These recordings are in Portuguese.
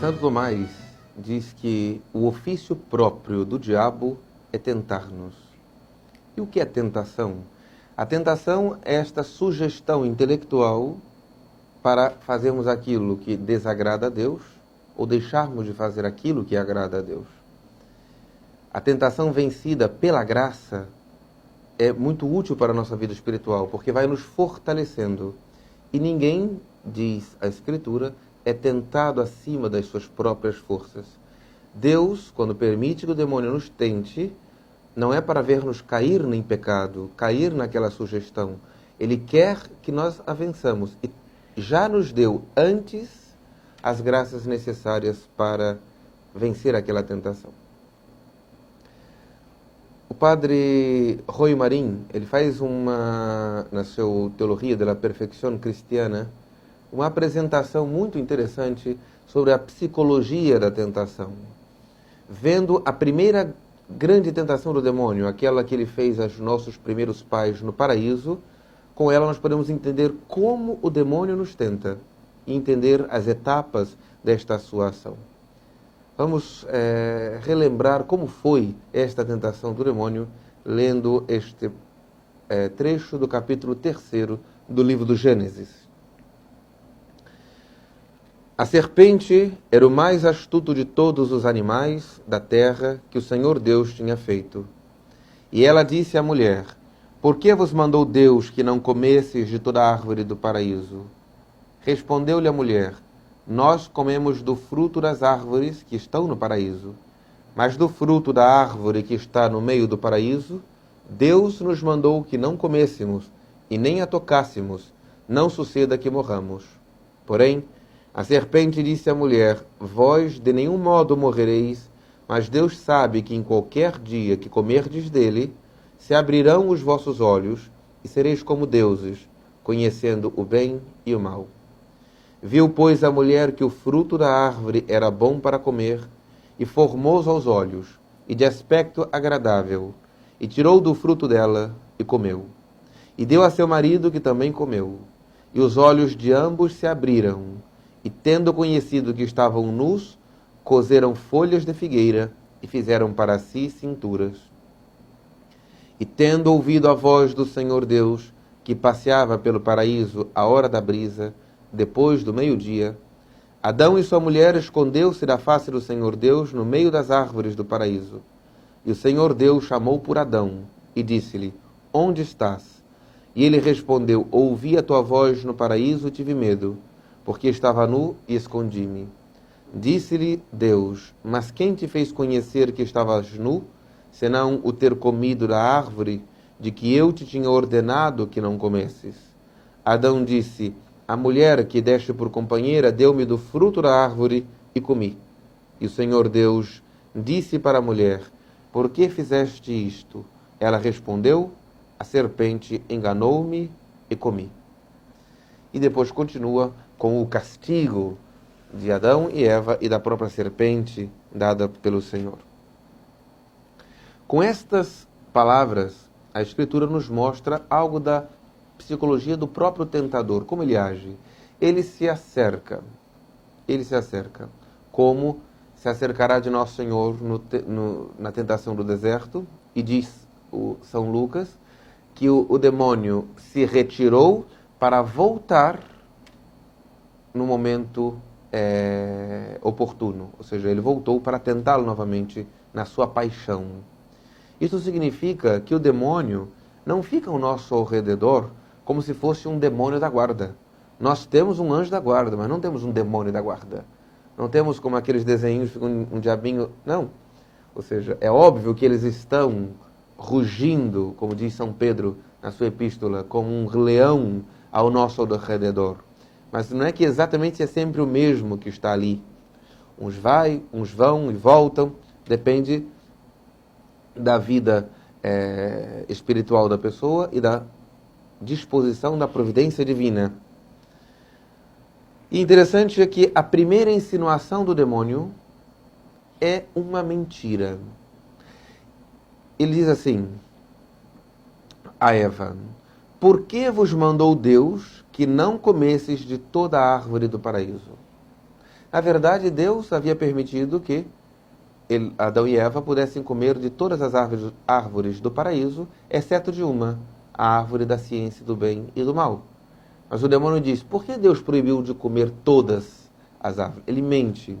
Santo Tomás diz que o ofício próprio do diabo é tentar-nos. E o que é tentação? A tentação é esta sugestão intelectual para fazermos aquilo que desagrada a Deus ou deixarmos de fazer aquilo que agrada a Deus. A tentação vencida pela graça é muito útil para a nossa vida espiritual, porque vai nos fortalecendo. E ninguém, diz a Escritura, é tentado acima das suas próprias forças. Deus, quando permite que o demônio nos tente, não é para ver-nos cair em pecado, cair naquela sugestão. Ele quer que nós a vençamos. E já nos deu antes as graças necessárias para vencer aquela tentação. O padre Roy Marin, ele faz na sua Teologia da Perfeição Cristiana, uma apresentação muito interessante sobre a psicologia da tentação. Vendo a primeira grande tentação do demônio, aquela que ele fez aos nossos primeiros pais no paraíso, com ela nós podemos entender como o demônio nos tenta e entender as etapas desta sua ação. Vamos relembrar como foi esta tentação do demônio, lendo este trecho do capítulo 3 do livro do Gênesis. A serpente era o mais astuto de todos os animais da terra que o Senhor Deus tinha feito. E ela disse à mulher: Por que vos mandou Deus que não comesseis de toda a árvore do paraíso? Respondeu-lhe a mulher: Nós comemos do fruto das árvores que estão no paraíso, mas do fruto da árvore que está no meio do paraíso, Deus nos mandou que não comêssemos e nem a tocássemos, não suceda que morramos. Porém, a serpente disse à mulher: Vós de nenhum modo morrereis, mas Deus sabe que em qualquer dia que comerdes dele, se abrirão os vossos olhos e sereis como deuses, conhecendo o bem e o mal. Viu, pois, a mulher que o fruto da árvore era bom para comer, e formoso aos olhos, e de aspecto agradável, e tirou do fruto dela e comeu. E deu a seu marido, que também comeu. E os olhos de ambos se abriram, e tendo conhecido que estavam nus, coseram folhas de figueira e fizeram para si cinturas. E tendo ouvido a voz do Senhor Deus, que passeava pelo paraíso à hora da brisa, depois do meio-dia, Adão e sua mulher escondeu-se da face do Senhor Deus no meio das árvores do paraíso. E o Senhor Deus chamou por Adão e disse-lhe: Onde estás? E ele respondeu: Ouvi a tua voz no paraíso e tive medo, porque estava nu e escondi-me. Disse-lhe Deus: Mas quem te fez conhecer que estavas nu, senão o ter comido da árvore de que eu te tinha ordenado que não comesses? Adão disse: A mulher que deste por companheira deu-me do fruto da árvore e comi. E o Senhor Deus disse para a mulher: Por que fizeste isto? Ela respondeu: A serpente enganou-me e comi. E depois continua com o castigo de Adão e Eva e da própria serpente dada pelo Senhor. Com estas palavras, a Escritura nos mostra algo da psicologia do próprio tentador, como ele age. Ele se acerca, como se acercará de Nosso Senhor na tentação do deserto, e diz o São Lucas que o demônio se retirou para voltar no momento oportuno, ou seja, ele voltou para tentá-lo novamente na sua paixão. Isso significa que o demônio não fica ao nosso redor como se fosse um demônio da guarda. Nós temos um anjo da guarda, mas não temos um demônio da guarda. Não temos como aqueles desenhos, fica um diabinho. Não. Ou seja, é óbvio que eles estão rugindo, como diz São Pedro na sua epístola, como um leão ao nosso redor. Mas não é que exatamente é sempre o mesmo que está ali. Uns vão e voltam, depende da vida espiritual da pessoa e da disposição da providência divina. E interessante é que a primeira insinuação do demônio é uma mentira. Ele diz assim a Eva: Por que vos mandou Deus que não comesseis de toda a árvore do paraíso? Na verdade, Deus havia permitido que Adão e Eva pudessem comer de todas as árvores do paraíso, exceto de uma, a árvore da ciência do bem e do mal. Mas o demônio diz, por que Deus proibiu de comer todas as árvores? Ele mente.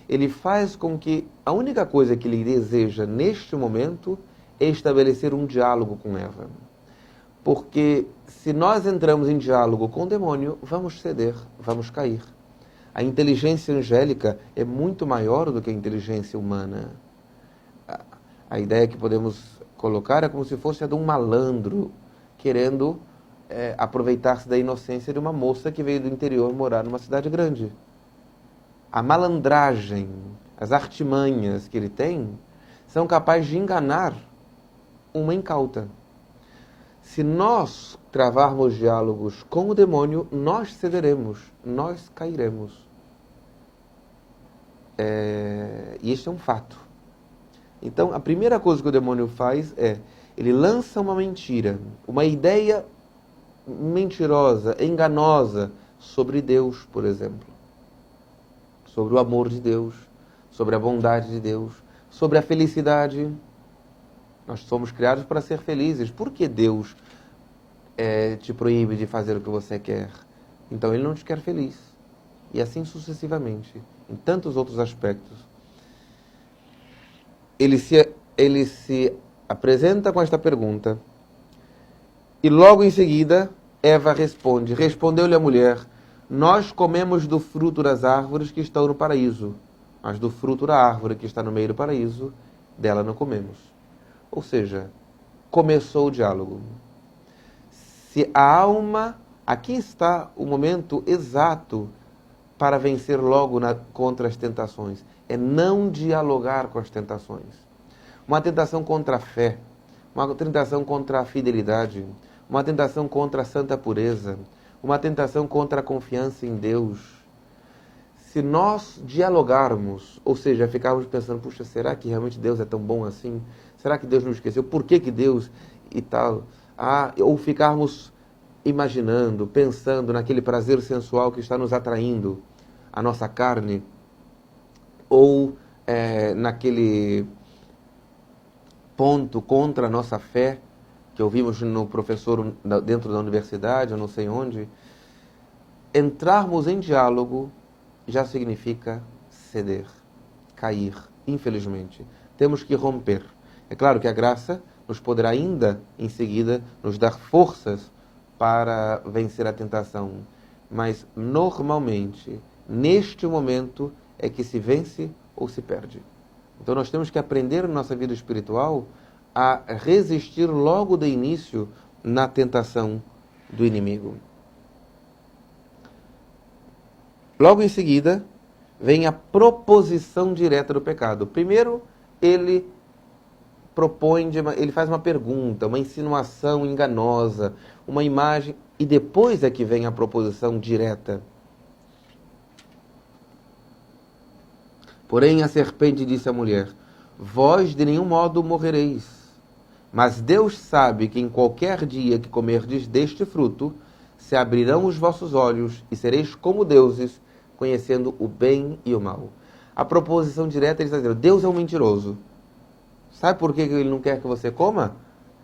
Ele faz com que a única coisa que ele deseja neste momento é estabelecer um diálogo com Eva. Porque se nós entramos em diálogo com o demônio, vamos ceder, vamos cair. A inteligência angélica é muito maior do que a inteligência humana. A ideia que podemos colocar é como se fosse a de um malandro querendo aproveitar-se da inocência de uma moça que veio do interior morar numa cidade grande. A malandragem, as artimanhas que ele tem, são capazes de enganar uma incauta. Se nós travarmos diálogos com o demônio, nós cederemos, nós cairemos. E este é um fato. Então, a primeira coisa que o demônio faz é, ele lança uma mentira, uma ideia mentirosa, enganosa sobre Deus, por exemplo. Sobre o amor de Deus, sobre a bondade de Deus, sobre a felicidade. Nós somos criados para ser felizes. Por que Deus te proíbe de fazer o que você quer? Então Ele não te quer feliz. E assim sucessivamente, em tantos outros aspectos. Ele se apresenta com esta pergunta e logo em seguida Eva responde. Respondeu-lhe a mulher, nós comemos do fruto das árvores que estão no paraíso, mas do fruto da árvore que está no meio do paraíso, dela não comemos. Ou seja, começou o diálogo. Se a alma, aqui está o momento exato para vencer logo contra as tentações, é não dialogar com as tentações. Uma tentação contra a fé, uma tentação contra a fidelidade, uma tentação contra a santa pureza, uma tentação contra a confiança em Deus. Se nós dialogarmos, ou seja, ficarmos pensando, puxa, será que realmente Deus é tão bom assim? Será que Deus nos esqueceu? Por que Deus e tal? Ou ficarmos imaginando, pensando naquele prazer sensual que está nos atraindo, a nossa carne, ou naquele ponto contra a nossa fé, que ouvimos no professor dentro da universidade, eu não sei onde, entrarmos em diálogo já significa ceder, cair, infelizmente. Temos que romper. É claro que a graça nos poderá ainda, em seguida, nos dar forças para vencer a tentação. Mas, normalmente, neste momento, é que se vence ou se perde. Então, nós temos que aprender na nossa vida espiritual a resistir logo de início na tentação do inimigo. Logo em seguida, vem a proposição direta do pecado. Primeiro, ele faz uma pergunta, uma insinuação enganosa, uma imagem, e depois é que vem a proposição direta. Porém, a serpente disse à mulher, vós de nenhum modo morrereis, mas Deus sabe que em qualquer dia que comerdes deste fruto, se abrirão os vossos olhos e sereis como deuses, conhecendo o bem e o mal. A proposição direta, ele está dizendo, Deus é um mentiroso. Sabe por que ele não quer que você coma?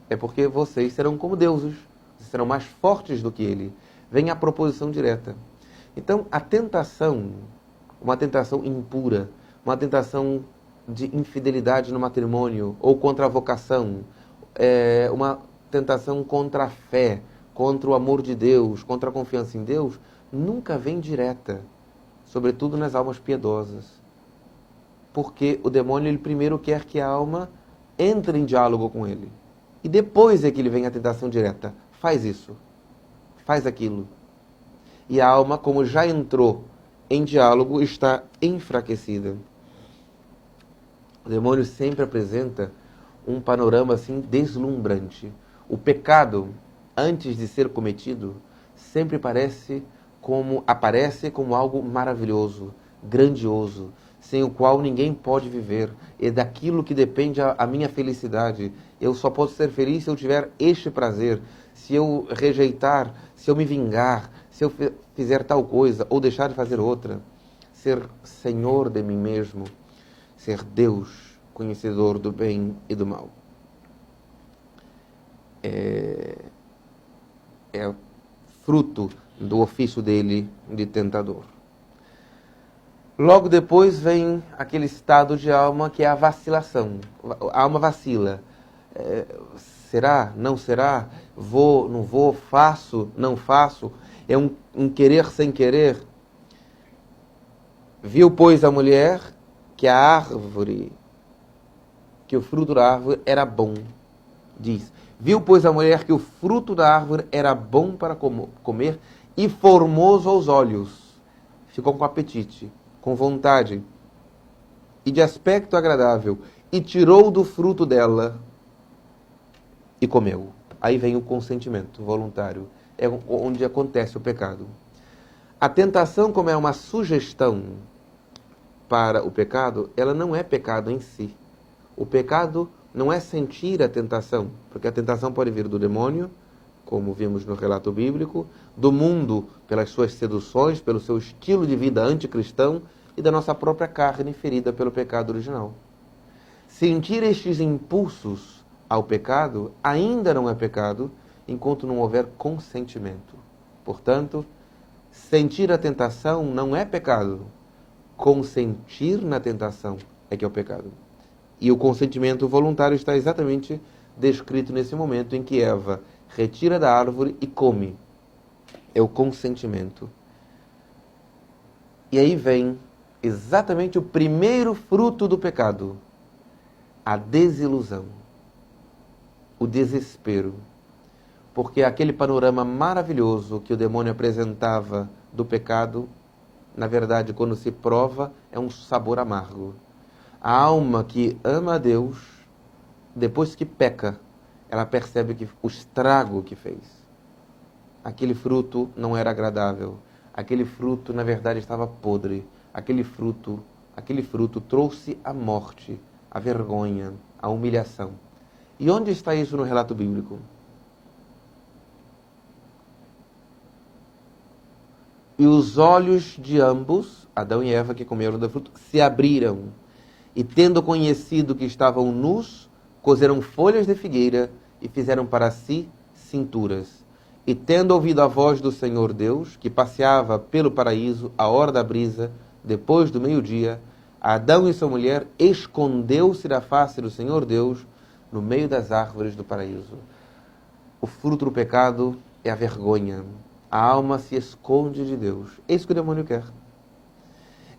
É porque vocês serão como deuses, vocês serão mais fortes do que ele. Vem a proposição direta. Então, a tentação, uma tentação impura, uma tentação de infidelidade no matrimônio ou contra a vocação, uma tentação contra a fé, contra o amor de Deus, contra a confiança em Deus, nunca vem direta, sobretudo nas almas piedosas. Porque o demônio, ele primeiro quer que a alma entre em diálogo com ele. E depois é que ele vem a tentação direta. Faz isso, faz aquilo. E a alma, como já entrou em diálogo, está enfraquecida. O demônio sempre apresenta um panorama assim deslumbrante. O pecado, antes de ser cometido, sempre aparece como algo maravilhoso, grandioso, sem o qual ninguém pode viver. É daquilo que depende a minha felicidade. Eu só posso ser feliz se eu tiver este prazer. Se eu rejeitar, se eu me vingar, se eu fizer tal coisa ou deixar de fazer outra, ser senhor de mim mesmo, ser Deus, conhecedor do bem e do mal. É fruto do ofício dele de tentador. Logo depois vem aquele estado de alma que é a vacilação. A alma vacila. Será? Não será? Vou? Não vou? Faço? Não faço? É um querer sem querer. Viu, pois, a mulher que a árvore, que o fruto da árvore era bom. Diz, viu, pois, a mulher que o fruto da árvore era bom para comer e formoso aos olhos. Ficou com apetite, com vontade e de aspecto agradável, e tirou do fruto dela e comeu. Aí vem o consentimento voluntário, é onde acontece o pecado. A tentação, como é uma sugestão para o pecado, ela não é pecado em si. O pecado não é sentir a tentação, porque a tentação pode vir do demônio, como vimos no relato bíblico, do mundo pelas suas seduções, pelo seu estilo de vida anticristão e da nossa própria carne ferida pelo pecado original. Sentir estes impulsos ao pecado ainda não é pecado enquanto não houver consentimento. Portanto, sentir a tentação não é pecado. Consentir na tentação é que é o pecado. E o consentimento voluntário está exatamente descrito nesse momento em que Eva retira da árvore e come. É o consentimento. E aí vem exatamente o primeiro fruto do pecado. A desilusão. O desespero. Porque aquele panorama maravilhoso que o demônio apresentava do pecado, na verdade, quando se prova, é um sabor amargo. A alma que ama a Deus, depois que peca, ela percebe que o estrago que fez. Aquele fruto não era agradável. Aquele fruto, na verdade, estava podre. Aquele fruto trouxe a morte, a vergonha, a humilhação. E onde está isso no relato bíblico? E os olhos de ambos, Adão e Eva que comeram do fruto, se abriram. E tendo conhecido que estavam nus, cozeram folhas de figueira e fizeram para si cinturas. E tendo ouvido a voz do Senhor Deus, que passeava pelo paraíso à hora da brisa, depois do meio-dia, Adão e sua mulher escondeu-se da face do Senhor Deus no meio das árvores do paraíso. O fruto do pecado é a vergonha. A alma se esconde de Deus. É isso que o demônio quer.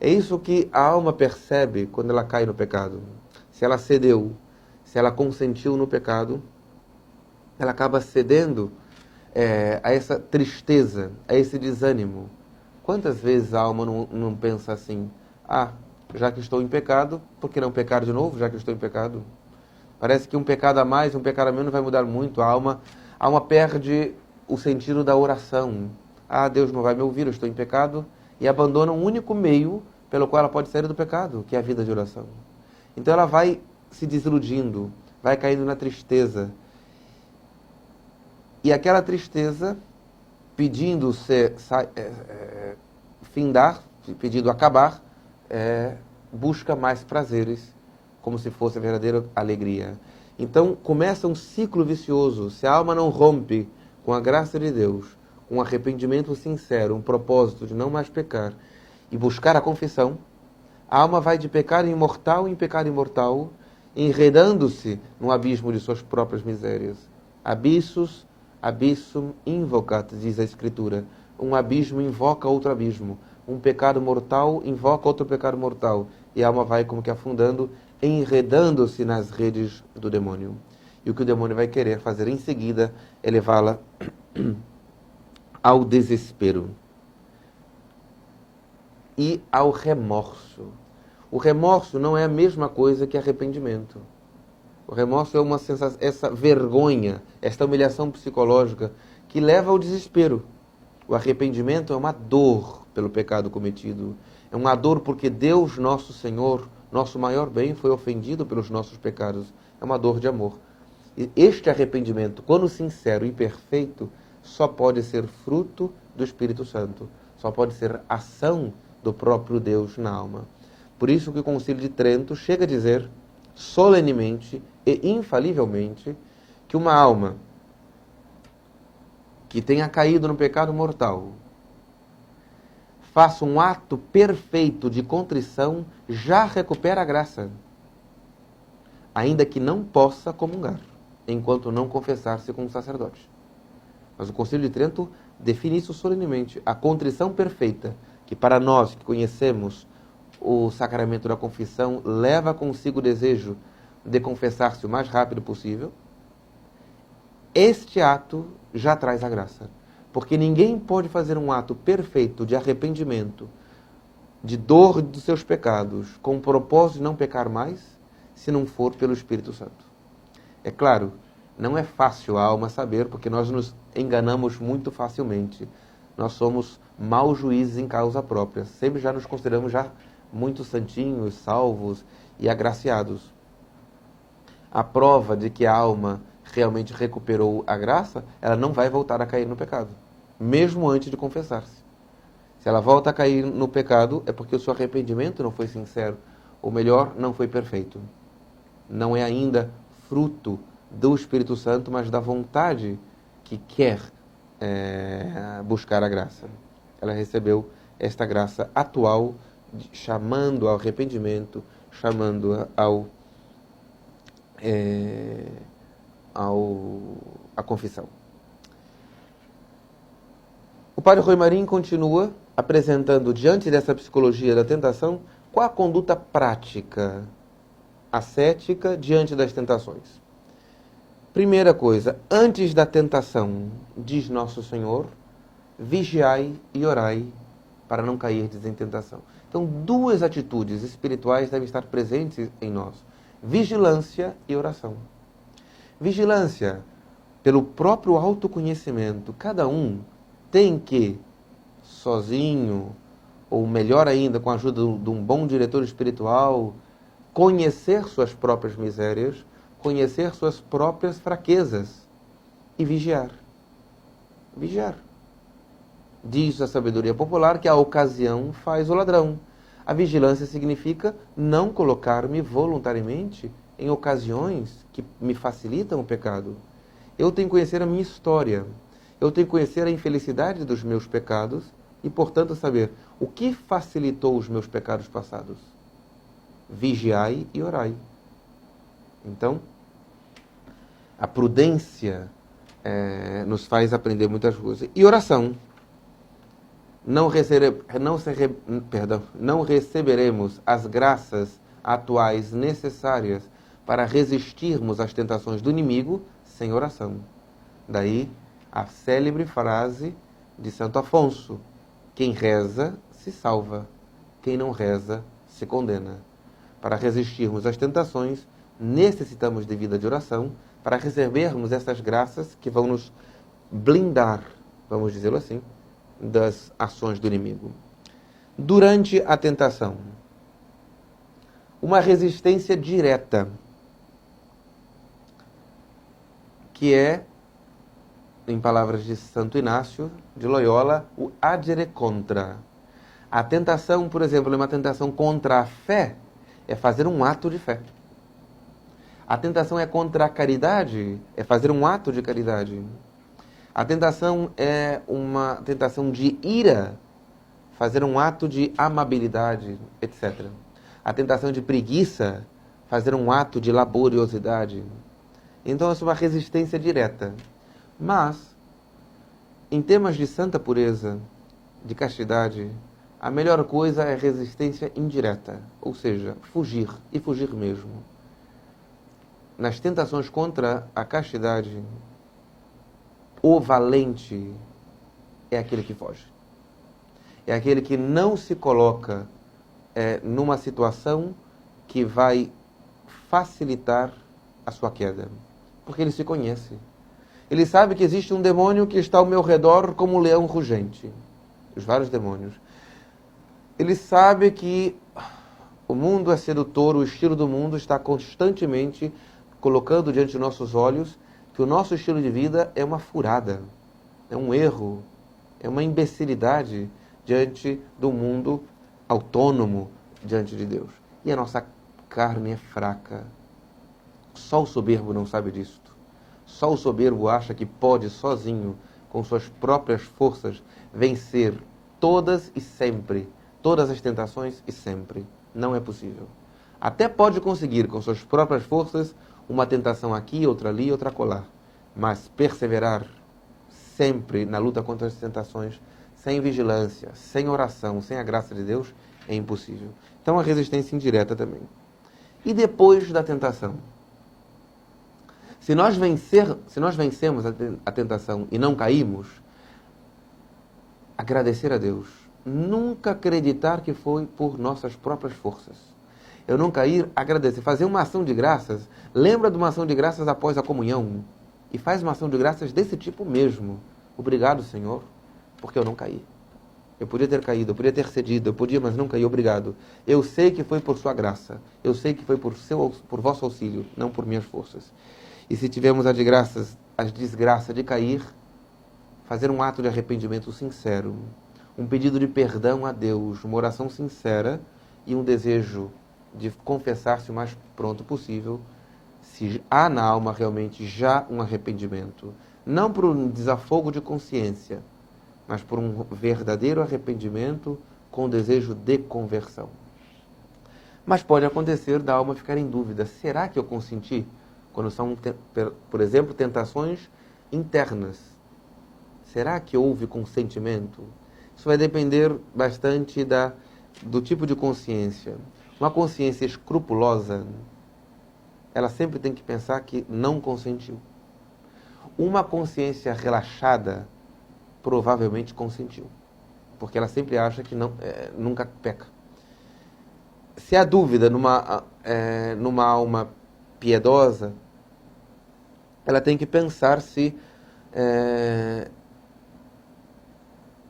É isso que a alma percebe quando ela cai no pecado. Se ela cedeu, se ela consentiu no pecado, ela acaba cedendo a essa tristeza, a esse desânimo. Quantas vezes a alma não pensa assim, já que estou em pecado, por que não pecar de novo, já que estou em pecado? Parece que um pecado a mais, um pecado a menos não vai mudar muito. A alma perde o sentido da oração. Deus não vai me ouvir, eu estou em pecado, e abandona um único meio pelo qual ela pode sair do pecado, que é a vida de oração. Então ela vai se desiludindo, vai caindo na tristeza. E aquela tristeza, pedindo findar, pedindo acabar, busca mais prazeres, como se fosse a verdadeira alegria. Então começa um ciclo vicioso. Se a alma não rompe com a graça de Deus, com um arrependimento sincero, um propósito de não mais pecar, e buscar a confissão, a alma vai de pecado imortal em pecado imortal, enredando-se no abismo de suas próprias misérias. Abyssum invocat, diz a Escritura. Um abismo invoca outro abismo. Um pecado mortal invoca outro pecado mortal. E a alma vai como que afundando, enredando-se nas redes do demônio. E o que o demônio vai querer fazer em seguida é levá-la ao desespero e ao remorso. O remorso não é a mesma coisa que arrependimento. O remorso é uma sensação, essa vergonha, esta humilhação psicológica que leva ao desespero. O arrependimento é uma dor pelo pecado cometido. É uma dor porque Deus, nosso Senhor, nosso maior bem, foi ofendido pelos nossos pecados. É uma dor de amor. E este arrependimento, quando sincero e perfeito, só pode ser fruto do Espírito Santo. Só pode ser ação do próprio Deus na alma. Por isso que o Concílio de Trento chega a dizer, solenemente e infalivelmente, que uma alma que tenha caído no pecado mortal, faça um ato perfeito de contrição, já recupera a graça, ainda que não possa comungar, enquanto não confessar-se com o sacerdote. Mas o Concílio de Trento define isso solenemente. A contrição perfeita, que para nós que conhecemos o sacramento da confissão, leva consigo o desejo de confessar-se o mais rápido possível, este ato já traz a graça. Porque ninguém pode fazer um ato perfeito de arrependimento, de dor dos seus pecados, com o propósito de não pecar mais, se não for pelo Espírito Santo. É claro, não é fácil a alma saber, porque nós nos enganamos muito facilmente. Nós somos maus juízes em causa própria. Sempre já nos consideramos já muito santinhos, salvos e agraciados. A prova de que a alma realmente recuperou a graça, ela não vai voltar a cair no pecado, mesmo antes de confessar-se. Se ela volta a cair no pecado, é porque o seu arrependimento não foi sincero, ou melhor, não foi perfeito. Não é ainda fruto do Espírito Santo, mas da vontade que quer buscar a graça. Ela recebeu esta graça atual, chamando ao arrependimento, chamando à confissão. O padre Rui Marinho continua apresentando, diante dessa psicologia da tentação, qual a conduta prática, ascética, diante das tentações. Primeira coisa, antes da tentação, diz Nosso Senhor, vigiai e orai para não cairdes em tentação. Então, duas atitudes espirituais devem estar presentes em nós: vigilância e oração. Vigilância, pelo próprio autoconhecimento. Cada um tem que, sozinho, ou melhor ainda, com a ajuda de um bom diretor espiritual, conhecer suas próprias misérias, conhecer suas próprias fraquezas e vigiar. Vigiar. Diz a sabedoria popular que a ocasião faz o ladrão. A vigilância significa não colocar-me voluntariamente em ocasiões que me facilitam o pecado. Eu tenho que conhecer a minha história. Eu tenho que conhecer a infelicidade dos meus pecados e, portanto, saber o que facilitou os meus pecados passados. Vigiai e orai. Então, a prudência nos faz aprender muitas coisas. E oração. Não receberemos as graças atuais necessárias para resistirmos às tentações do inimigo sem oração. Daí a célebre frase de Santo Afonso: quem reza se salva, quem não reza se condena. Para resistirmos às tentações, necessitamos de vida de oração para recebermos essas graças que vão nos blindar, vamos dizê-lo assim, das ações do inimigo. Durante a tentação, uma resistência direta, que é, em palavras de Santo Inácio de Loyola, o adire contra. A tentação, por exemplo, é uma tentação contra a fé, é fazer um ato de fé. A tentação é contra a caridade, é fazer um ato de caridade. A tentação é uma tentação de ira, fazer um ato de amabilidade, etc. A tentação de preguiça, fazer um ato de laboriosidade. Então, essa é uma resistência direta. Mas, em temas de santa pureza, de castidade, a melhor coisa é resistência indireta, ou seja, fugir, e fugir mesmo. Nas tentações contra a castidade, o valente é aquele que foge. É aquele que não se coloca numa situação que vai facilitar a sua queda. Porque ele se conhece. Ele sabe que existe um demônio que está ao meu redor como um leão rugente. Os vários demônios. Ele sabe que o mundo é sedutor, o estilo do mundo está constantemente colocando diante de nossos olhos que o nosso estilo de vida é uma furada, é um erro, é uma imbecilidade diante do mundo autônomo diante de Deus. E a nossa carne é fraca. Só o soberbo não sabe disto. Só o soberbo acha que pode sozinho, com suas próprias forças, vencer todas e sempre, todas as tentações e sempre. Não é possível. Até pode conseguir, com suas próprias forças, uma tentação aqui, outra ali, outra acolá. Mas perseverar sempre na luta contra as tentações, sem vigilância, sem oração, sem a graça de Deus, é impossível. Então a resistência indireta também. E depois da tentação? Se nós vencemos a tentação e não caímos, agradecer a Deus. Nunca acreditar que foi por nossas próprias forças. Eu não cair, agradecer. Fazer uma ação de graças. Lembra de uma ação de graças após a comunhão. E faz uma ação de graças desse tipo mesmo. Obrigado, Senhor, porque eu não caí. Eu podia ter caído, eu podia ter cedido, eu podia, mas não caí. Obrigado. Eu sei que foi por sua graça. Eu sei que foi por vosso auxílio, não por minhas forças. E se tivermos a desgraça de cair, fazer um ato de arrependimento sincero, um pedido de perdão a Deus, uma oração sincera e um desejo de confessar-se o mais pronto possível, se há na alma realmente já um arrependimento, não por um desafogo de consciência, mas por um verdadeiro arrependimento com desejo de conversão. Mas pode acontecer da alma ficar em dúvida, será que eu consenti? Quando são, por exemplo, tentações internas. Será que houve consentimento? Isso vai depender bastante do tipo de consciência. Uma consciência escrupulosa, ela sempre tem que pensar que não consentiu. Uma consciência relaxada, provavelmente consentiu. Porque ela sempre acha que nunca peca. Se há dúvida numa alma piedosa, ela tem que pensar se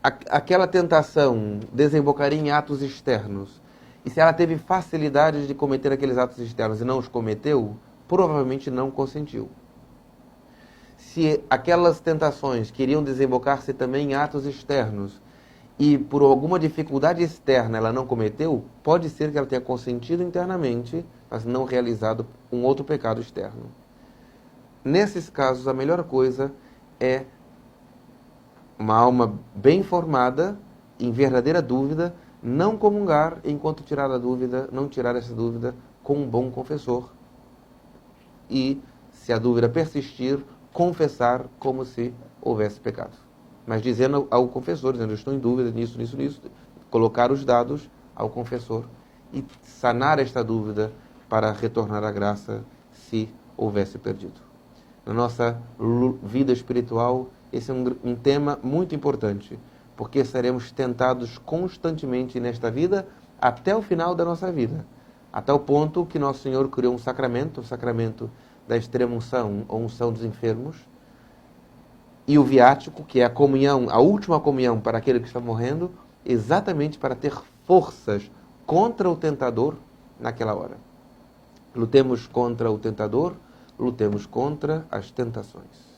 aquela tentação desembocaria em atos externos. E se ela teve facilidade de cometer aqueles atos externos e não os cometeu, provavelmente não consentiu. Se aquelas tentações queriam desembocar-se também em atos externos e por alguma dificuldade externa ela não cometeu, pode ser que ela tenha consentido internamente, mas não realizado um outro pecado externo. Nesses casos, a melhor coisa é uma alma bem formada, em verdadeira dúvida, não comungar enquanto não tirar essa dúvida com um bom confessor. E, se a dúvida persistir, confessar como se houvesse pecado. Mas dizendo ao confessor, dizendo, eu estou em dúvida nisso, colocar os dados ao confessor e sanar esta dúvida para retornar à graça se houvesse perdido. Na nossa vida espiritual, esse é um tema muito importante, porque seremos tentados constantemente nesta vida até o final da nossa vida, até o ponto que nosso Senhor criou um sacramento, o sacramento da extrema unção ou unção dos enfermos, e o viático, que é a comunhão, a última comunhão para aquele que está morrendo, exatamente para ter forças contra o tentador naquela hora. Lutemos contra o tentador, lutemos contra as tentações.